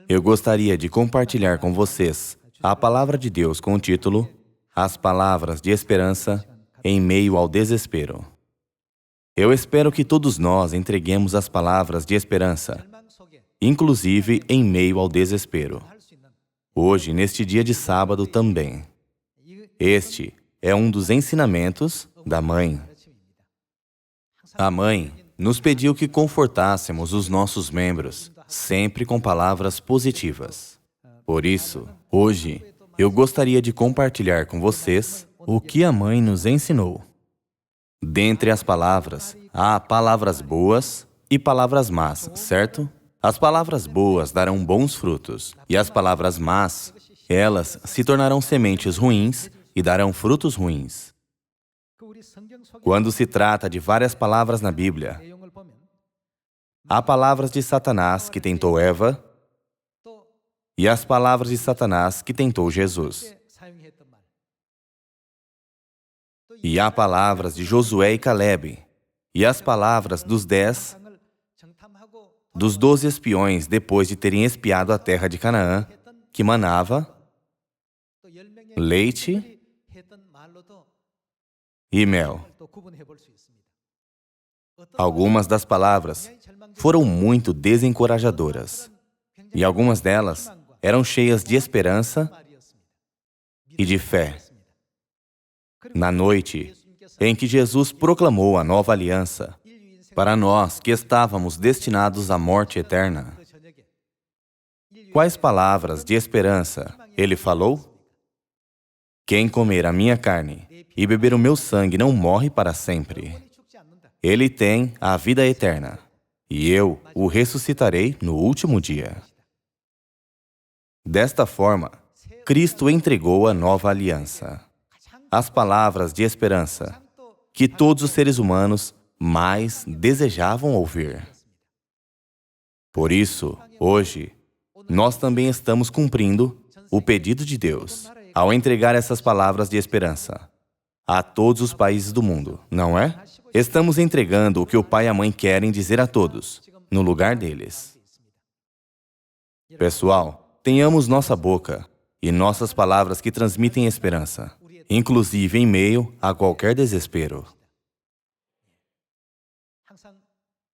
Eu gostaria de compartilhar com vocês a palavra de Deus com o título As Palavras de Esperança em Meio ao Desespero. Eu espero que todos nós entreguemos as palavras de esperança, inclusive em meio ao desespero. Hoje, neste dia de sábado também. Este é um dos ensinamentos da Mãe. A Mãe nos pediu que confortássemos os nossos membros, sempre com palavras positivas. Por isso, hoje, eu gostaria de compartilhar com vocês o que a Mãe nos ensinou. Dentre as palavras, há palavras boas e palavras más, certo? As palavras boas darão bons frutos, e as palavras más, elas se tornarão sementes ruins e darão frutos ruins. Quando se trata de várias palavras na Bíblia, há palavras de Satanás que tentou Eva e as palavras de Satanás que tentou Jesus. E há palavras de Josué e Caleb e as palavras dos 12 espiões depois de terem espiado a terra de Canaã, que manava leite e mel. Algumas das palavras foram muito desencorajadoras, e algumas delas eram cheias de esperança e de fé. Na noite em que Jesus proclamou a nova aliança, para nós que estávamos destinados à morte eterna, quais palavras de esperança ele falou? Quem comer a minha carne e beber o meu sangue não morre para sempre. Ele tem a vida eterna, e eu o ressuscitarei no último dia. Desta forma, Cristo entregou a nova aliança, as palavras de esperança que todos os seres humanos mais desejavam ouvir. Por isso, hoje, nós também estamos cumprindo o pedido de Deus ao entregar essas palavras de esperança a todos os países do mundo, não é? Estamos entregando o que o pai e a mãe querem dizer a todos, no lugar deles. Pessoal, tenhamos nossa boca e nossas palavras que transmitem esperança, inclusive em meio a qualquer desespero.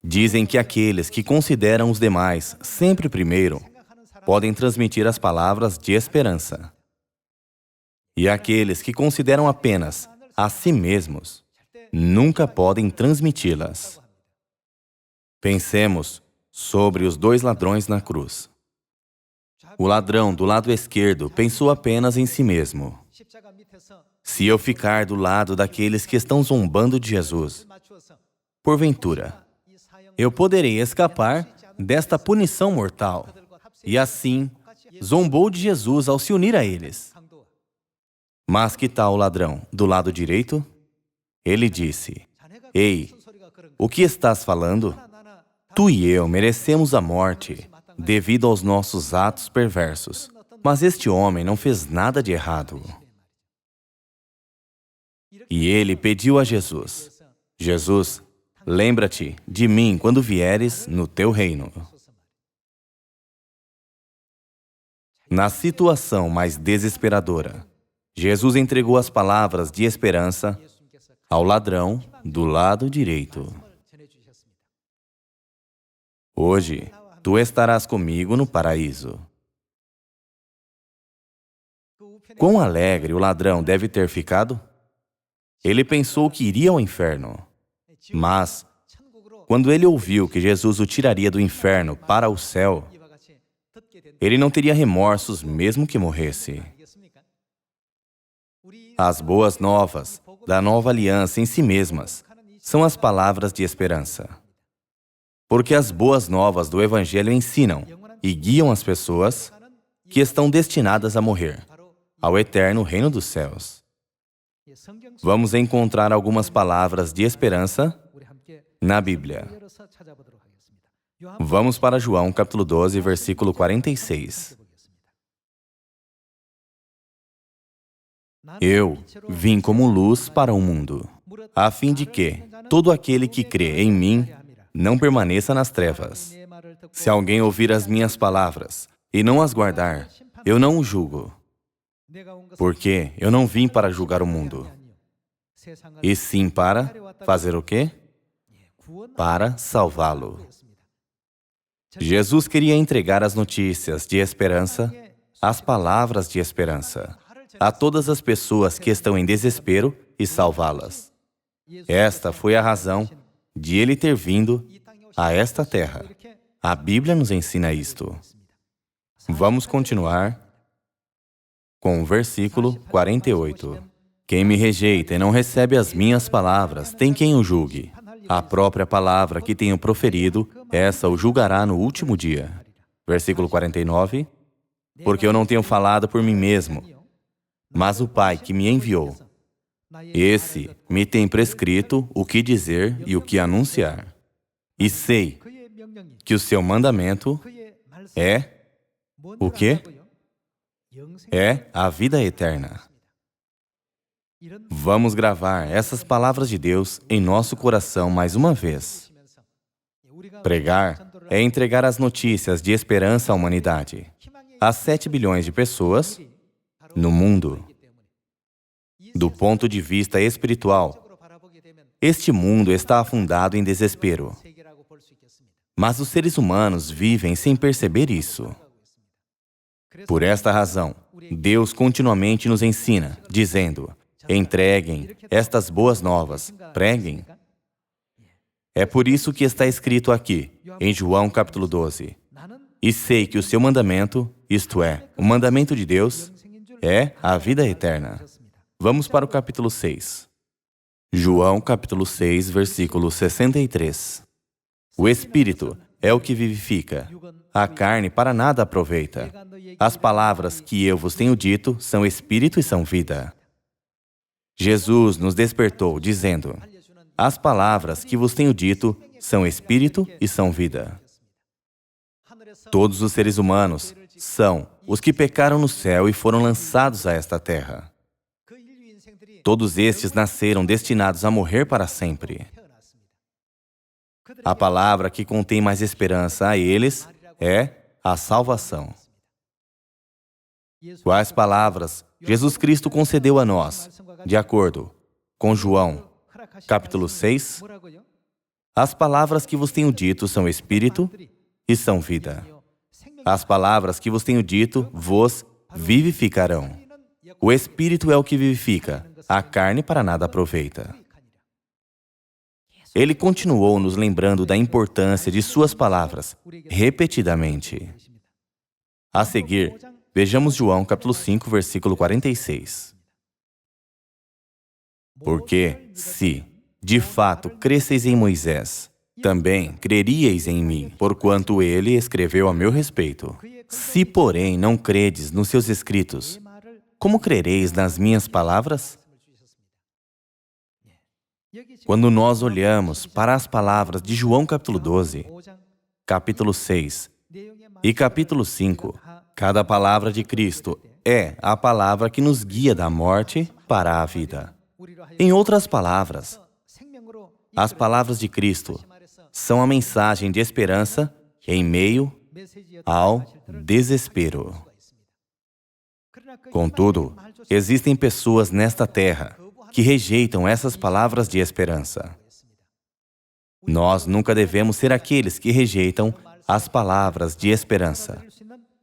Dizem que aqueles que consideram os demais sempre primeiro podem transmitir as palavras de esperança. E aqueles que consideram apenas a si mesmos nunca podem transmiti-las. Pensemos sobre os 2 ladrões na cruz. O ladrão do lado esquerdo pensou apenas em si mesmo. Se eu ficar do lado daqueles que estão zombando de Jesus, porventura, eu poderei escapar desta punição mortal. E assim, zombou de Jesus ao se unir a eles. Mas que tal o ladrão do lado direito? Ele disse: Ei, o que estás falando? Tu e eu merecemos a morte devido aos nossos atos perversos. Mas este homem não fez nada de errado. E ele pediu a Jesus: Jesus, lembra-te de mim quando vieres no teu reino. Na situação mais desesperadora, Jesus entregou as palavras de esperança ao ladrão do lado direito. Hoje, tu estarás comigo no paraíso. Quão alegre o ladrão deve ter ficado? Ele pensou que iria ao inferno. Mas, quando ele ouviu que Jesus o tiraria do inferno para o céu, ele não teria remorsos mesmo que morresse. As boas novas da nova aliança em si mesmas são as palavras de esperança. Porque as boas novas do Evangelho ensinam e guiam as pessoas que estão destinadas a morrer ao eterno reino dos céus. Vamos encontrar algumas palavras de esperança na Bíblia. Vamos para João, capítulo 12, versículo 46. Eu vim como luz para o mundo, a fim de que todo aquele que crê em mim não permaneça nas trevas. Se alguém ouvir as minhas palavras e não as guardar, eu não o julgo, porque eu não vim para julgar o mundo, e sim para fazer o quê? Para salvá-lo. Jesus queria entregar as notícias de esperança, as palavras de esperança, a todas as pessoas que estão em desespero e salvá-las. Esta foi a razão de ele ter vindo a esta terra. A Bíblia nos ensina isto. Vamos continuar com o versículo 48. Quem me rejeita e não recebe as minhas palavras, tem quem o julgue. A própria palavra que tenho proferido, essa o julgará no último dia. Versículo 49. Porque eu não tenho falado por mim mesmo, mas o Pai que me enviou, esse me tem prescrito o que dizer e o que anunciar. E sei que o seu mandamento é o quê? É a vida eterna. Vamos gravar essas palavras de Deus em nosso coração mais uma vez. Pregar é entregar as notícias de esperança à humanidade, às 7 bilhões de pessoas no mundo. Do ponto de vista espiritual, este mundo está afundado em desespero. Mas os seres humanos vivem sem perceber isso. Por esta razão, Deus continuamente nos ensina, dizendo: entreguem estas boas novas, preguem. É por isso que está escrito aqui, em João capítulo 12. E sei que o seu mandamento, isto é, o mandamento de Deus, é a vida eterna. Vamos para o capítulo 6. João capítulo 6, versículo 63. O Espírito é o que vivifica, a carne para nada aproveita. As palavras que eu vos tenho dito são Espírito e são vida. Jesus nos despertou, dizendo: as palavras que vos tenho dito são Espírito e são vida. Todos os seres humanos são os que pecaram no céu e foram lançados a esta terra. Todos estes nasceram destinados a morrer para sempre. A palavra que contém mais esperança a eles é a salvação. Quais palavras Jesus Cristo concedeu a nós, de acordo com João, capítulo 6? As palavras que vos tenho dito são Espírito e são vida. As palavras que vos tenho dito vos vivificarão. O Espírito é o que vivifica, a carne para nada aproveita. Ele continuou nos lembrando da importância de suas palavras, repetidamente. A seguir, vejamos João capítulo 5, versículo 46. Porque, se, de fato, cresceis em Moisés, também creríeis em mim, porquanto ele escreveu a meu respeito. Se, porém, não credes nos seus escritos, como crereis nas minhas palavras? Quando nós olhamos para as palavras de João capítulo 12, capítulo 6 e capítulo 5, cada palavra de Cristo é a palavra que nos guia da morte para a vida. Em outras palavras, as palavras de Cristo são a mensagem de esperança em meio ao desespero. Contudo, existem pessoas nesta terra que rejeitam essas palavras de esperança. Nós nunca devemos ser aqueles que rejeitam as palavras de esperança,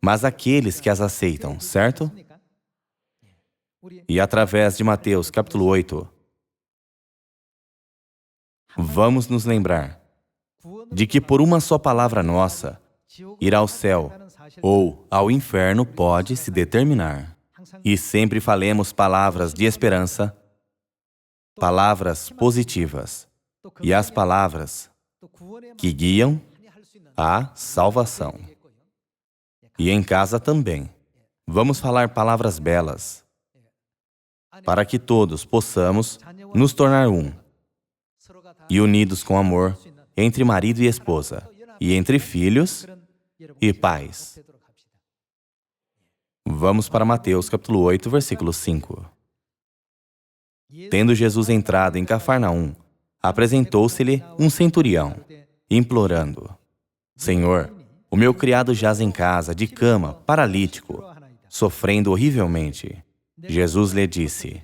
mas aqueles que as aceitam, certo? E através de Mateus capítulo 8, vamos nos lembrar de que por uma só palavra nossa, ir ao céu ou ao inferno pode se determinar. E sempre falemos palavras de esperança, palavras positivas e as palavras que guiam à salvação. E em casa também. Vamos falar palavras belas para que todos possamos nos tornar um e unidos com amor entre marido e esposa e entre filhos e pais. Vamos para Mateus capítulo 8, versículo 5. Tendo Jesus entrado em Cafarnaum, apresentou-se-lhe um centurião, implorando: Senhor, o meu criado jaz em casa, de cama, paralítico, sofrendo horrivelmente. Jesus lhe disse: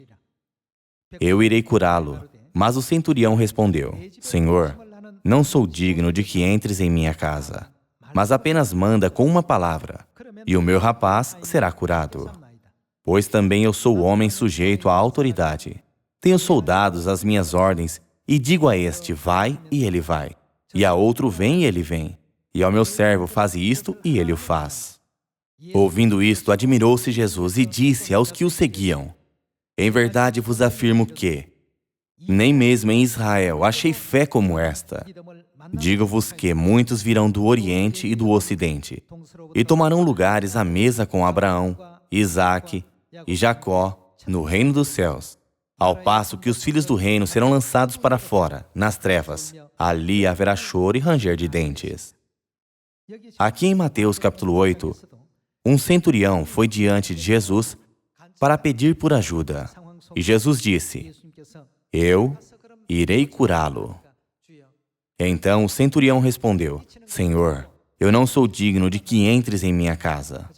eu irei curá-lo. Mas o centurião respondeu: Senhor, não sou digno de que entres em minha casa, mas apenas manda com uma palavra, e o meu rapaz será curado. Pois também eu sou homem sujeito à autoridade. Tenho soldados às minhas ordens, e digo a este: vai, e ele vai. E a outro: vem, e ele vem. E ao meu servo: faze isto, e ele o faz. Ouvindo isto, admirou-se Jesus e disse aos que o seguiam: em verdade vos afirmo que nem mesmo em Israel achei fé como esta. Digo-vos que muitos virão do Oriente e do Ocidente, e tomarão lugares à mesa com Abraão, Isaque e Jacó no reino dos céus, ao passo que os filhos do reino serão lançados para fora, nas trevas. Ali haverá choro e ranger de dentes. Aqui em Mateus capítulo 8, um centurião foi diante de Jesus para pedir por ajuda. E Jesus disse: eu irei curá-lo. Então o centurião respondeu: Senhor, eu não sou digno de que entres em minha casa.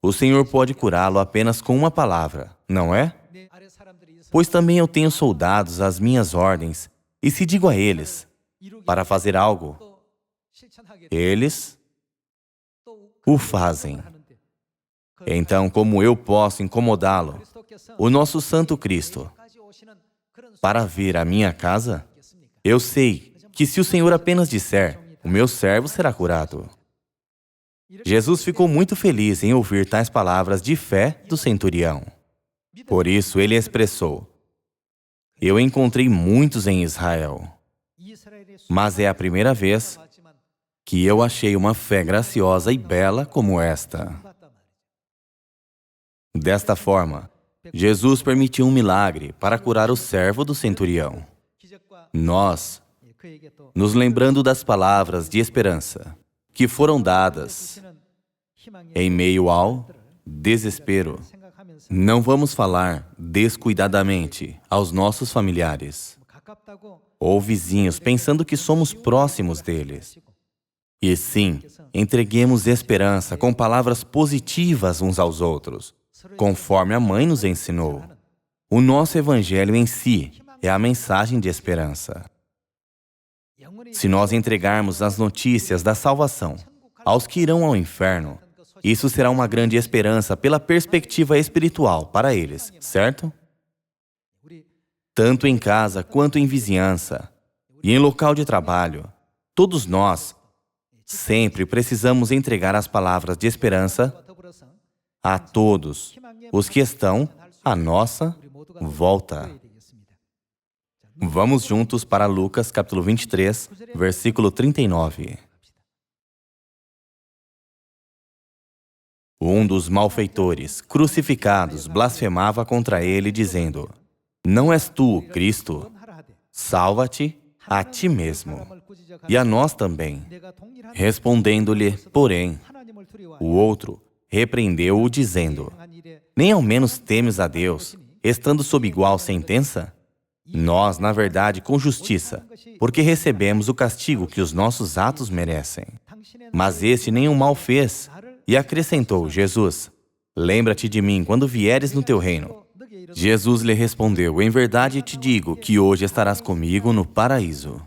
O Senhor pode curá-lo apenas com uma palavra, não é? Pois também eu tenho soldados às minhas ordens, e se digo a eles para fazer algo, eles o fazem. Então, como eu posso incomodá-lo, o nosso Santo Cristo, para vir à minha casa? Eu sei que se o Senhor apenas disser: o meu servo será curado. Jesus ficou muito feliz em ouvir tais palavras de fé do centurião. Por isso, ele expressou: eu encontrei muitos em Israel, mas é a primeira vez que eu achei uma fé graciosa e bela como esta. Desta forma, Jesus permitiu um milagre para curar o servo do centurião. Nós, nos lembrando das palavras de esperança que foram dadas em meio ao desespero, não vamos falar descuidadamente aos nossos familiares ou vizinhos pensando que somos próximos deles. E sim, entreguemos esperança com palavras positivas uns aos outros, conforme a mãe nos ensinou. O nosso evangelho em si é a mensagem de esperança. Se nós entregarmos as notícias da salvação aos que irão ao inferno, isso será uma grande esperança pela perspectiva espiritual para eles, certo? Tanto em casa quanto em vizinhança e em local de trabalho, todos nós sempre precisamos entregar as palavras de esperança a todos os que estão à nossa volta. Vamos juntos para Lucas capítulo 23, versículo 39. Um dos malfeitores, crucificados, blasfemava contra ele, dizendo: não és tu o Cristo? Salva-te a ti mesmo, e a nós também. Respondendo-lhe, porém, o outro repreendeu-o, dizendo: nem ao menos temes a Deus, estando sob igual sentença? Nós, na verdade, com justiça, porque recebemos o castigo que os nossos atos merecem. Mas este nenhum mal fez. E acrescentou Jesus: lembra-te de mim quando vieres no teu reino. Jesus lhe respondeu: em verdade te digo que hoje estarás comigo no paraíso.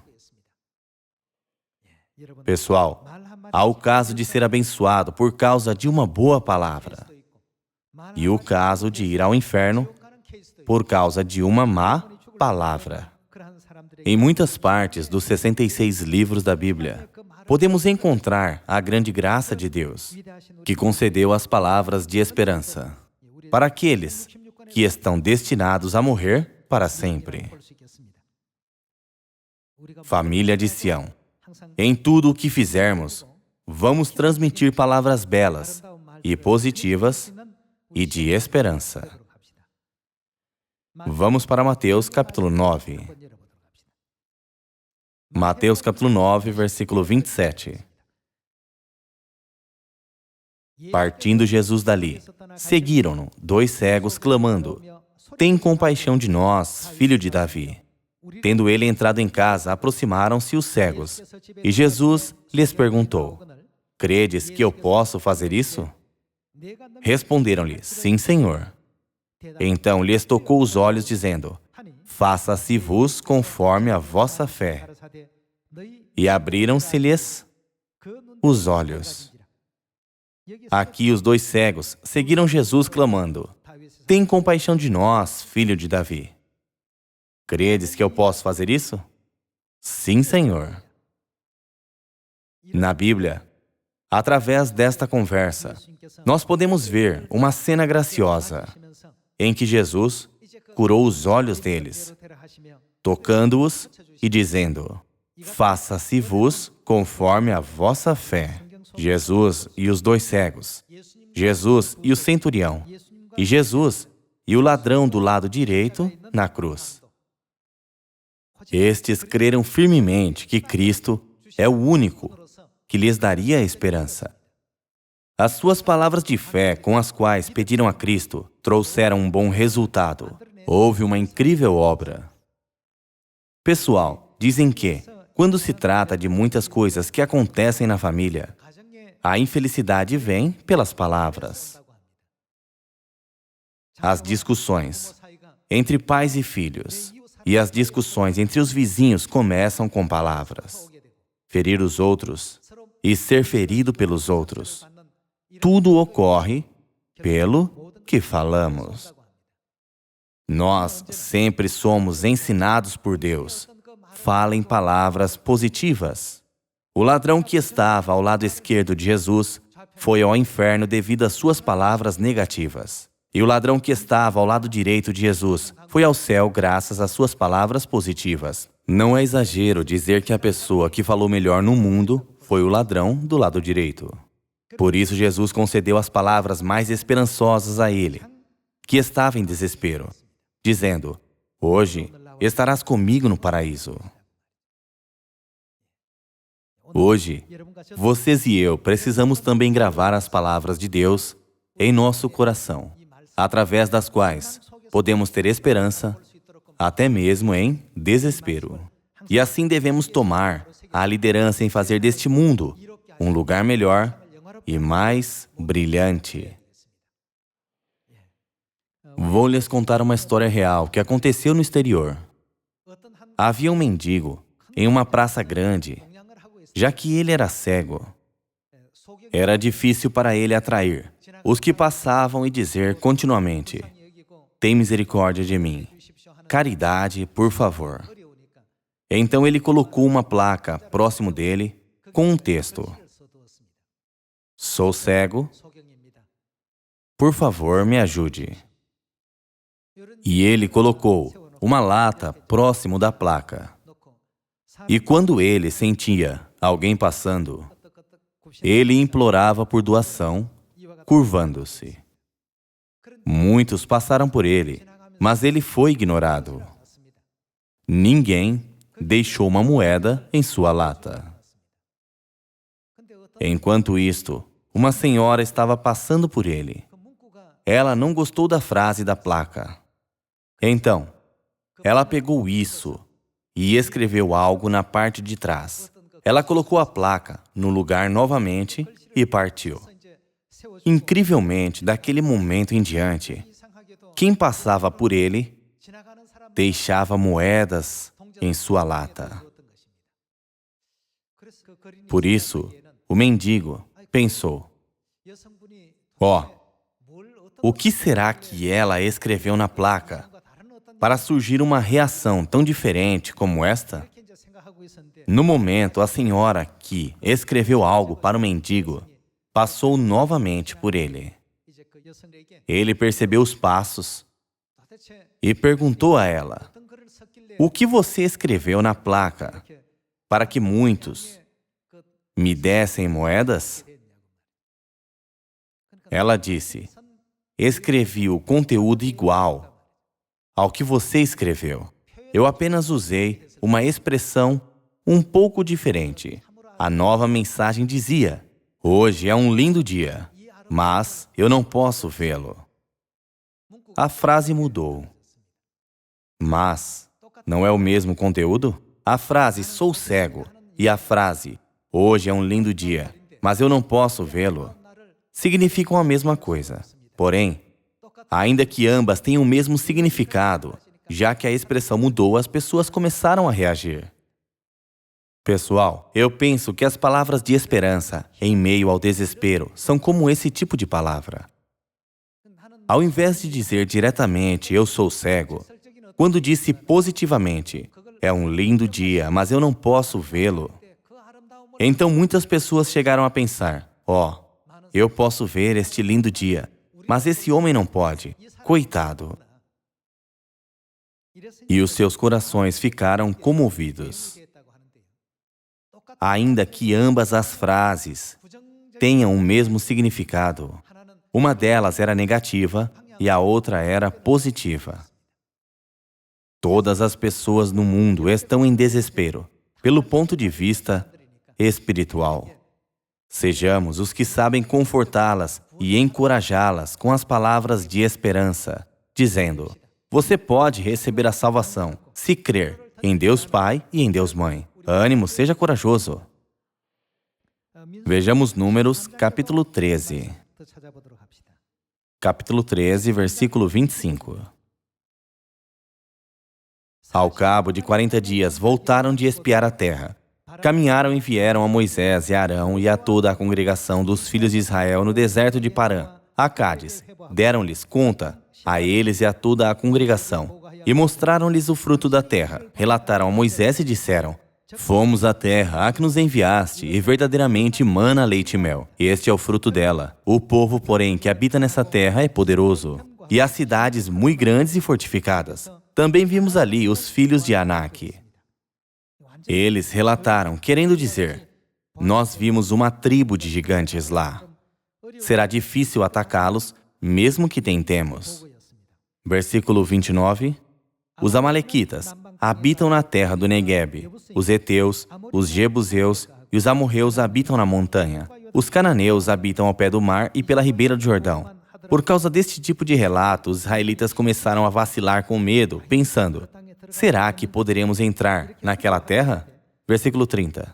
Pessoal, há o caso de ser abençoado por causa de uma boa palavra, e o caso de ir ao inferno por causa de uma má palavra. Em muitas partes dos 66 livros da Bíblia, podemos encontrar a grande graça de Deus, que concedeu as palavras de esperança para aqueles que estão destinados a morrer para sempre. Família de Sião, em tudo o que fizermos, vamos transmitir palavras belas e positivas e de esperança. Vamos para Mateus capítulo 9. Mateus capítulo 9, versículo 27. Partindo Jesus dali, seguiram-no 2 cegos, clamando: tem compaixão de nós, filho de Davi. Tendo ele entrado em casa, aproximaram-se os cegos, e Jesus lhes perguntou: Credes que eu posso fazer isso? Responderam-lhe, sim, Senhor. Então lhes tocou os olhos, dizendo, faça-se-vos conforme a vossa fé. E abriram-se-lhes os olhos. Aqui os 2 cegos seguiram Jesus clamando, tem compaixão de nós, filho de Davi. Credes que eu posso fazer isso? Sim, Senhor. Na Bíblia, através desta conversa, nós podemos ver uma cena graciosa em que Jesus curou os olhos deles, tocando-os e dizendo, faça-se-vos conforme a vossa fé. Jesus e os 2 cegos, Jesus e o centurião, e Jesus e o ladrão do lado direito na cruz. Estes creram firmemente que Cristo é o único que lhes daria a esperança. As suas palavras de fé com as quais pediram a Cristo trouxeram um bom resultado. Houve uma incrível obra. Pessoal, dizem que, quando se trata de muitas coisas que acontecem na família, a infelicidade vem pelas palavras. As discussões entre pais e filhos e as discussões entre os vizinhos começam com palavras. Ferir os outros e ser ferido pelos outros. Tudo ocorre pelo que falamos. Nós sempre somos ensinados por Deus. Falem palavras positivas. O ladrão que estava ao lado esquerdo de Jesus foi ao inferno devido às suas palavras negativas. E o ladrão que estava ao lado direito de Jesus foi ao céu graças às suas palavras positivas. Não é exagero dizer que a pessoa que falou melhor no mundo foi o ladrão do lado direito. Por isso Jesus concedeu as palavras mais esperançosas a ele, que estava em desespero, dizendo, hoje estarás comigo no paraíso. Hoje, vocês e eu precisamos também gravar as palavras de Deus em nosso coração, através das quais podemos ter esperança, até mesmo em desespero. E assim devemos tomar a liderança em fazer deste mundo um lugar melhor e mais brilhante. Vou lhes contar uma história real que aconteceu no exterior. Havia um mendigo em uma praça grande, já que ele era cego. Era difícil para ele atrair os que passavam e dizer continuamente, tem misericórdia de mim, caridade, por favor. Então ele colocou uma placa próximo dele com um texto, sou cego, por favor, me ajude. E ele colocou uma lata próximo da placa. E quando ele sentia alguém passando, ele implorava por doação, curvando-se. Muitos passaram por ele, mas ele foi ignorado. Ninguém deixou uma moeda em sua lata. Enquanto isto, uma senhora estava passando por ele. Ela não gostou da frase da placa. Então, ela pegou isso e escreveu algo na parte de trás. Ela colocou a placa no lugar novamente e partiu. Incrivelmente, daquele momento em diante, quem passava por ele deixava moedas em sua lata. Por isso, o mendigo pensou, o que será que ela escreveu na placa para surgir uma reação tão diferente como esta? No momento, a senhora que escreveu algo para o mendigo passou novamente por ele. Ele percebeu os passos e perguntou a ela, o que você escreveu na placa para que muitos me dessem moedas? Ela disse, escrevi o conteúdo igual ao que você escreveu. Eu apenas usei uma expressão um pouco diferente. A nova mensagem dizia, hoje é um lindo dia, mas eu não posso vê-lo. A frase mudou. Mas não é o mesmo conteúdo? A frase sou cego e a frase hoje é um lindo dia mas eu não posso vê-lo, significam a mesma coisa. Porém, ainda que ambas tenham o mesmo significado, já que a expressão mudou, as pessoas começaram a reagir. Pessoal, eu penso que as palavras de esperança, em meio ao desespero, são como esse tipo de palavra. Ao invés de dizer diretamente, eu sou cego, quando disse positivamente, é um lindo dia, mas eu não posso vê-lo, então muitas pessoas chegaram a pensar, eu posso ver este lindo dia, mas esse homem não pode, coitado. E os seus corações ficaram comovidos. Ainda que ambas as frases tenham o mesmo significado, uma delas era negativa e a outra era positiva. Todas as pessoas no mundo estão em desespero, pelo ponto de vista espiritual. Sejamos os que sabem confortá-las e encorajá-las com as palavras de esperança, dizendo, você pode receber a salvação se crer em Deus Pai e em Deus Mãe. Ânimo, seja corajoso. Vejamos Números, capítulo 13. Capítulo 13, versículo 25. Ao cabo de 40 dias, voltaram de espiar a terra. Caminharam e vieram a Moisés e a Arão e a toda a congregação dos filhos de Israel no deserto de Parã, a Cádiz. Deram-lhes conta, a eles e a toda a congregação, e mostraram-lhes o fruto da terra. Relataram a Moisés e disseram, fomos à terra a que nos enviaste, e verdadeiramente mana leite e mel. Este é o fruto dela. O povo, porém, que habita nessa terra é poderoso, e as cidades muito grandes e fortificadas. Também vimos ali os filhos de Anak. Eles relataram, querendo dizer, nós vimos uma tribo de gigantes lá. Será difícil atacá-los, mesmo que tentemos. Versículo 29. Os amalequitas habitam na terra do Neguebe. Os heteus, os jebuseus e os amorreus habitam na montanha. Os cananeus habitam ao pé do mar e pela ribeira do Jordão. Por causa deste tipo de relato, os israelitas começaram a vacilar com medo, pensando, será que poderemos entrar naquela terra? Versículo 30.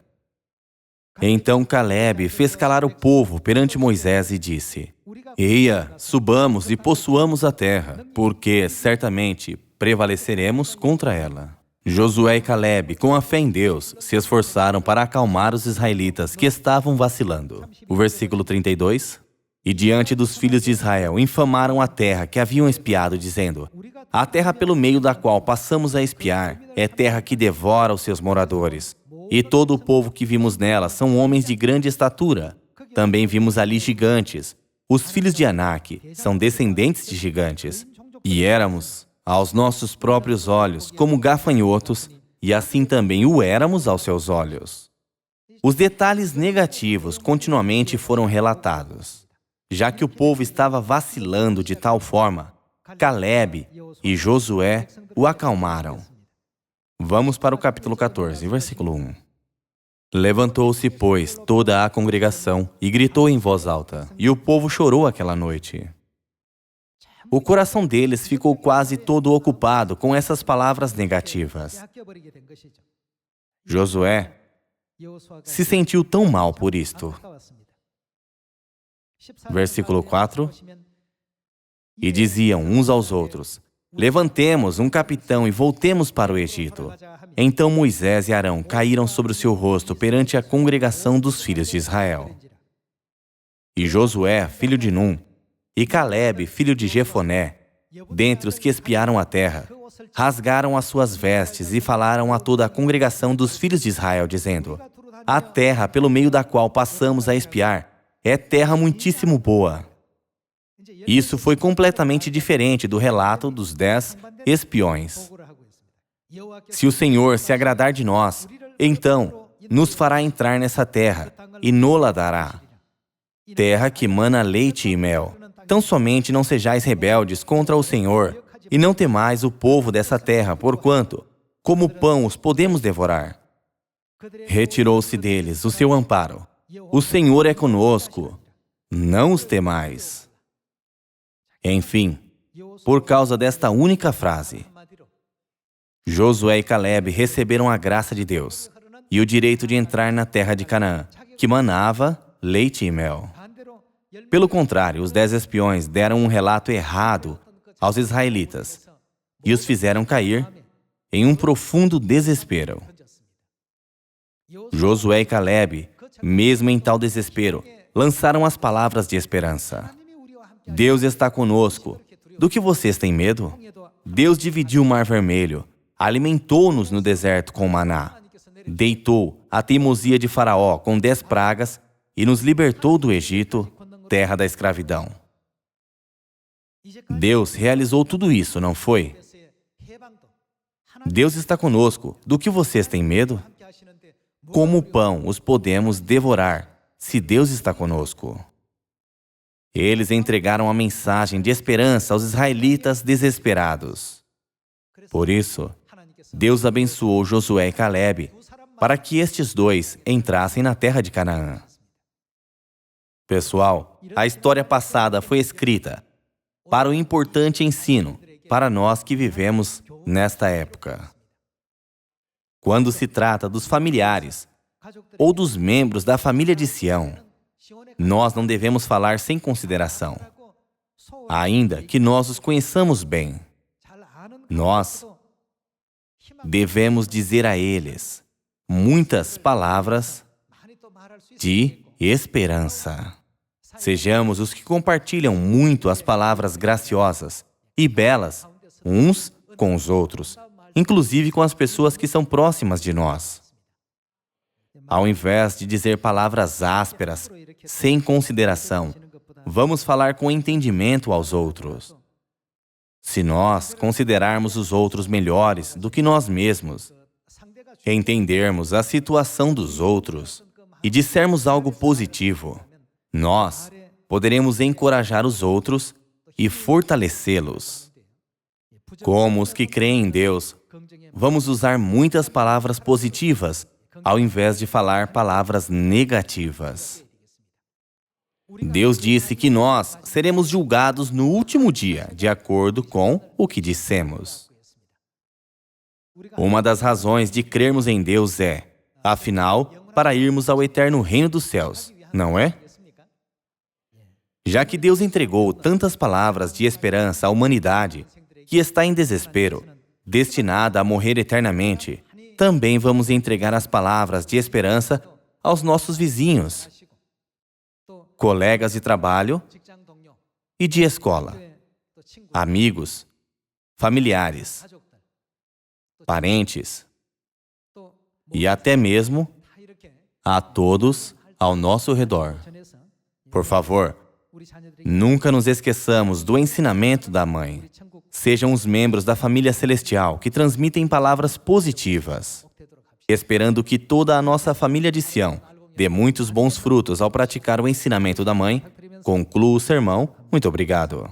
Então Calebe fez calar o povo perante Moisés e disse, eia, subamos e possuamos a terra, porque certamente prevaleceremos contra ela. Josué e Calebe, com a fé em Deus, se esforçaram para acalmar os israelitas que estavam vacilando. O versículo 32. E diante dos filhos de Israel, infamaram a terra que haviam espiado, dizendo, a terra pelo meio da qual passamos a espiar é terra que devora os seus moradores. E todo o povo que vimos nela são homens de grande estatura. Também vimos ali gigantes. Os filhos de Anak são descendentes de gigantes. E éramos, aos nossos próprios olhos, como gafanhotos, e assim também o éramos aos seus olhos. Os detalhes negativos continuamente foram relatados. Já que o povo estava vacilando de tal forma, Calebe e Josué o acalmaram. Vamos para o capítulo 14, versículo 1. Levantou-se, pois, toda a congregação e gritou em voz alta, e o povo chorou aquela noite. O coração deles ficou quase todo ocupado com essas palavras negativas. Josué se sentiu tão mal por isto. Versículo 4. E diziam uns aos outros, levantemos um capitão e voltemos para o Egito. Então Moisés e Arão caíram sobre o seu rosto perante a congregação dos filhos de Israel. E Josué, filho de Num, e Calebe, filho de Jefoné, dentre os que espiaram a terra, rasgaram as suas vestes e falaram a toda a congregação dos filhos de Israel, dizendo, a terra pelo meio da qual passamos a espiar é terra muitíssimo boa. Isso foi completamente diferente do relato dos 10 espiões. Se o Senhor se agradar de nós, então nos fará entrar nessa terra e nola dará. Terra que mana leite e mel. Tão somente não sejais rebeldes contra o Senhor e não temais o povo dessa terra, porquanto, como pão, os podemos devorar. Retirou-se deles o seu amparo. O Senhor é conosco, não os temais. Enfim, por causa desta única frase, Josué e Calebe receberam a graça de Deus e o direito de entrar na terra de Canaã, que manava leite e mel. Pelo contrário, os 10 espiões deram um relato errado aos israelitas e os fizeram cair em um profundo desespero. Josué e Caleb, mesmo em tal desespero, lançaram as palavras de esperança. Deus está conosco. Do que vocês têm medo? Deus dividiu o Mar Vermelho, alimentou-nos no deserto com maná, deitou a teimosia de Faraó com 10 pragas e nos libertou do Egito, terra da escravidão. Deus realizou tudo isso, não foi? Deus está conosco. Do que vocês têm medo? Como pão os podemos devorar, se Deus está conosco. Eles entregaram a mensagem de esperança aos israelitas desesperados. Por isso, Deus abençoou Josué e Caleb para que estes dois entrassem na terra de Canaã. Pessoal, a história passada foi escrita para o importante ensino para nós que vivemos nesta época. Quando se trata dos familiares ou dos membros da família de Sião, nós não devemos falar sem consideração, ainda que nós os conheçamos bem. Nós devemos dizer a eles muitas palavras de esperança. Sejamos os que compartilham muito as palavras graciosas e belas uns com os outros, inclusive com as pessoas que são próximas de nós. Ao invés de dizer palavras ásperas, sem consideração, vamos falar com entendimento aos outros. Se nós considerarmos os outros melhores do que nós mesmos, entendermos a situação dos outros e dissermos algo positivo, nós poderemos encorajar os outros e fortalecê-los. Como os que creem em Deus, vamos usar muitas palavras positivas ao invés de falar palavras negativas. Deus disse que nós seremos julgados no último dia, de acordo com o que dissemos. Uma das razões de crermos em Deus é, afinal, para irmos ao eterno reino dos céus, não é? Já que Deus entregou tantas palavras de esperança à humanidade, que está em desespero, destinada a morrer eternamente, também vamos entregar as palavras de esperança aos nossos vizinhos, colegas de trabalho e de escola, amigos, familiares, parentes e até mesmo a todos ao nosso redor. Por favor, nunca nos esqueçamos do ensinamento da Mãe. Sejam os membros da família celestial que transmitem palavras positivas, esperando que toda a nossa família de Sião dê muitos bons frutos ao praticar o ensinamento da Mãe. Concluo o sermão. Muito obrigado.